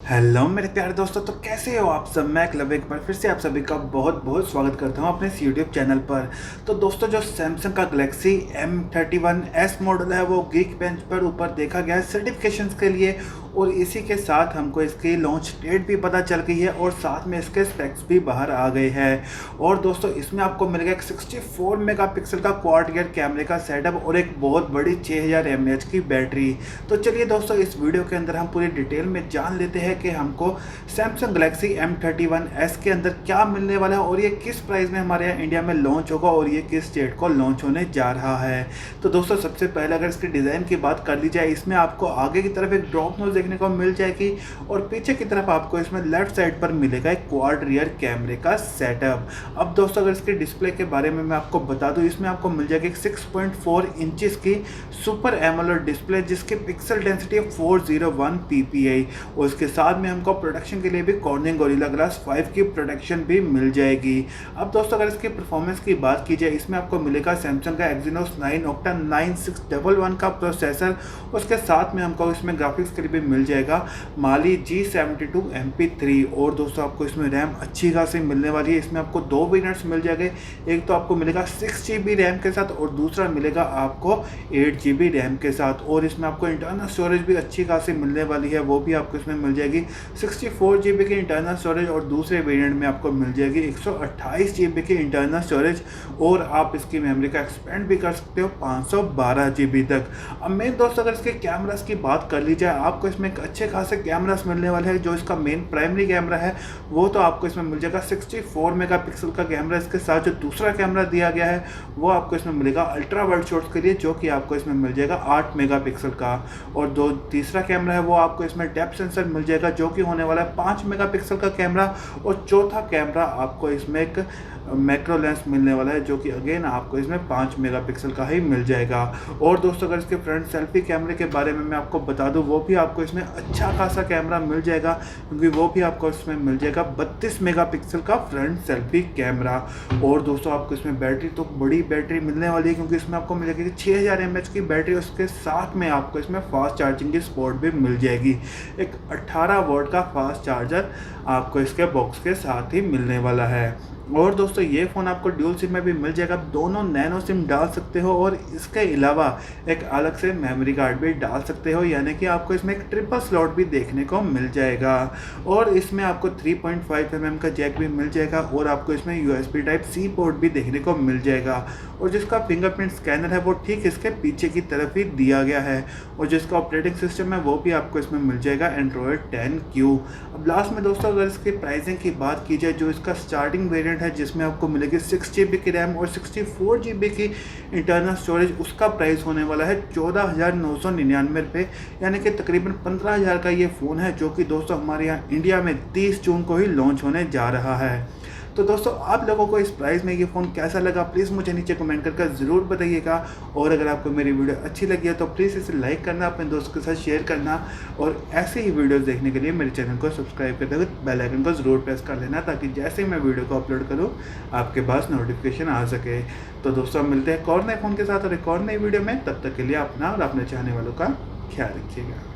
Hello मेरे प्यारे दोस्तों, तो कैसे हो आप सब। मैं क्लब एक बार फिर से आप सभी का बहुत बहुत स्वागत करता हूं अपने इस यूट्यूब चैनल पर। तो दोस्तों, जो सैमसंग का गलेक्सी M31s मॉडल है वो गीक बेंच पर ऊपर देखा गया है सर्टिफिकेशंस के लिए, और इसी के साथ हमको इसकी लॉन्च डेट भी पता चल गई है और साथ में इसके स्पेक्स भी बाहर आ गए हैं। और दोस्तों, इसमें आपको मिलेगा एक 64 मेगापिक्सल का क्वाड रियर कैमरे का सेटअप और एक बहुत बड़ी 6000 mAh की बैटरी। तो चलिए दोस्तों, इस वीडियो के अंदर हम पूरी डिटेल में जान लेते हैं कि हमको सैमसंग गलेक्सी M31s के अंदर क्या मिलने वाला है और ये किस प्राइस में हमारे यहाँ इंडिया में लॉन्च होगा और ये किस डेट को लॉन्च होने जा रहा है। तो दोस्तों, सबसे पहले अगर इसके डिज़ाइन की बात कर ली जाए, इसमें आपको आगे की तरफ एक ड्रॉप नोज देखने को मिल जाएगी और पीछे की तरफ आपको इसमें लेफ्ट साइड पर मिलेगा एक क्वाड रियर कैमरे का सेटअप। अब दोस्तों, अगर इसके डिस्प्ले के बारे में मैं आपको बता दूं, इसमें आपको मिल जाएगी 6.4 इंचेस की सुपर एमोलेड डिस्प्ले जिसकी पिक्सल डेंसिटी है 401 ppi, और इसके साथ में हमको प्रोटेक्शन के लिए भी कॉर्निंग गोरिल्ला ग्लास 5 की प्रोटेक्शन भी मिल जाएगी। अब दोस्तों, अगर इसकी परफॉर्मेंस की बात की जाए, इसमें आपको मिलेगा सैमसंग का एक्जीनोस 9 ऑक्टा 9611 का प्रोसेसर, उसके साथ में हमको इसमें ग्राफिक्स के लिए भी मिल जाएगा माली G72 MP3। और दोस्तों, आपको इसमें रैम अच्छी खासी मिलने वाली है। इसमें आपको दो वेरिएंट्स मिल जाएंगे, एक तो आपको मिलेगा 6GB रैम के साथ और दूसरा मिलेगा आपको 8GB रैम के साथ। और इसमें आपको इंटरनल स्टोरेज भी अच्छी खासी मिलने वाली है, वो भी आपको इसमें मिल जाएगी 64GB की इंटरनल स्टोरेज और दूसरे वेरिएंट में आपको मिल जाएगी 128GB की इंटरनल स्टोरेज, और आप इसकी मेमोरी का एक्सपेंड भी कर सकते हो 512GB तक। अब मेन दोस्तों, अगर इसके कैमरास की बात कर ली जाए, आपको इसमें एक अच्छे खासे कैमरास मिलने वाले हैं। जो इसका मेन प्राइमरी कैमरा है वो तो आपको इसमें मिल जाएगा 64 मेगापिक्सल का कैमरा। इसके साथ जो दूसरा कैमरा दिया गया है वो आपको इसमें मिलेगा अल्ट्रा वाइड शॉट्स के लिए, जो कि आपको इसमें मिल जाएगा 8 मेगापिक्सल का। और दो तीसरा कैमरा है वो आपको इसमें डेप्थ सेंसर मिल जाएगा, जो कि होने वाला है 5 मेगापिक्सल का कैमरा। और चौथा कैमरा आपको इसमें एक मैक्रो लेंस मिलने वाला है, जो कि अगेन आपको इसमें 5 मेगापिक्सल का ही मिल जाएगा। और दोस्तों, अगर इसके फ्रंट सेल्फी कैमरे के बारे में मैं आपको बता दूं, वो भी आपको इसमें अच्छा खासा कैमरा मिल जाएगा, क्योंकि वो भी आपको इसमें मिल जाएगा 32 मेगापिक्सल का फ्रंट सेल्फी कैमरा। और दोस्तों, आपको इसमें बैटरी तो बड़ी बैटरी मिलने वाली है, क्योंकि इसमें आपको मिल जाएगी 6000 mAh की बैटरी। उसके साथ में आपको इसमें फास्ट चार्जिंग की सपोर्ट भी मिल जाएगी। एक 18 वोल्ट का फास्ट चार्जर आपको इसके बॉक्स के साथ ही मिलने वाला है। और दोस्तों, ये फ़ोन आपको ड्यूल सिम में भी मिल जाएगा, दोनों नैनो सिम डाल सकते हो, और इसके अलावा एक अलग से मेमोरी कार्ड भी डाल सकते हो, यानी कि आपको इसमें एक ट्रिपल स्लॉट भी देखने को मिल जाएगा। और इसमें आपको 3.5 mm का जैक भी मिल जाएगा, और आपको इसमें USB Type-C पोर्ट भी देखने को मिल जाएगा। और जिसका फिंगरप्रिंट स्कैनर है वो ठीक इसके पीछे की तरफ ही दिया गया है। और जिसका ऑपरेटिंग सिस्टम है वो भी आपको इसमें मिल जाएगा Android 10Q। अब लास्ट में दोस्तों, अगर इसकी प्राइसिंग की बात की जाए, जो इसका स्टार्टिंग वेरिएंट है जिसमें आपको मिलेगी 6GB की रैम और 64GB की इंटरनल स्टोरेज, उसका प्राइस होने वाला है 14,999 रुपये, यानी कि तकरीबन 15,000 का ये फ़ोन है, जो कि दोस्तों हमारे यहाँ इंडिया में 30 जून को ही लॉन्च होने जा रहा है। तो दोस्तों, आप लोगों को इस प्राइस में ये फ़ोन कैसा लगा, प्लीज़ मुझे नीचे कमेंट करके ज़रूर बताइएगा। और अगर आपको मेरी वीडियो अच्छी लगी है तो प्लीज़ इसे लाइक करना, अपने दोस्तों के साथ शेयर करना, और ऐसे ही वीडियोस देखने के लिए मेरे चैनल को सब्सक्राइब करते हुए बेल आइकन को ज़रूर प्रेस कर लेना, ताकि जैसे ही मैं वीडियो को अपलोड करूँ आपके पास नोटिफिकेशन आ सके। तो दोस्तों, मिलते हैं एक और नए फ़ोन के साथ और एक और नई वीडियो में। तब तक के लिए अपना और अपने चाहने वालों का ख्याल रखिएगा।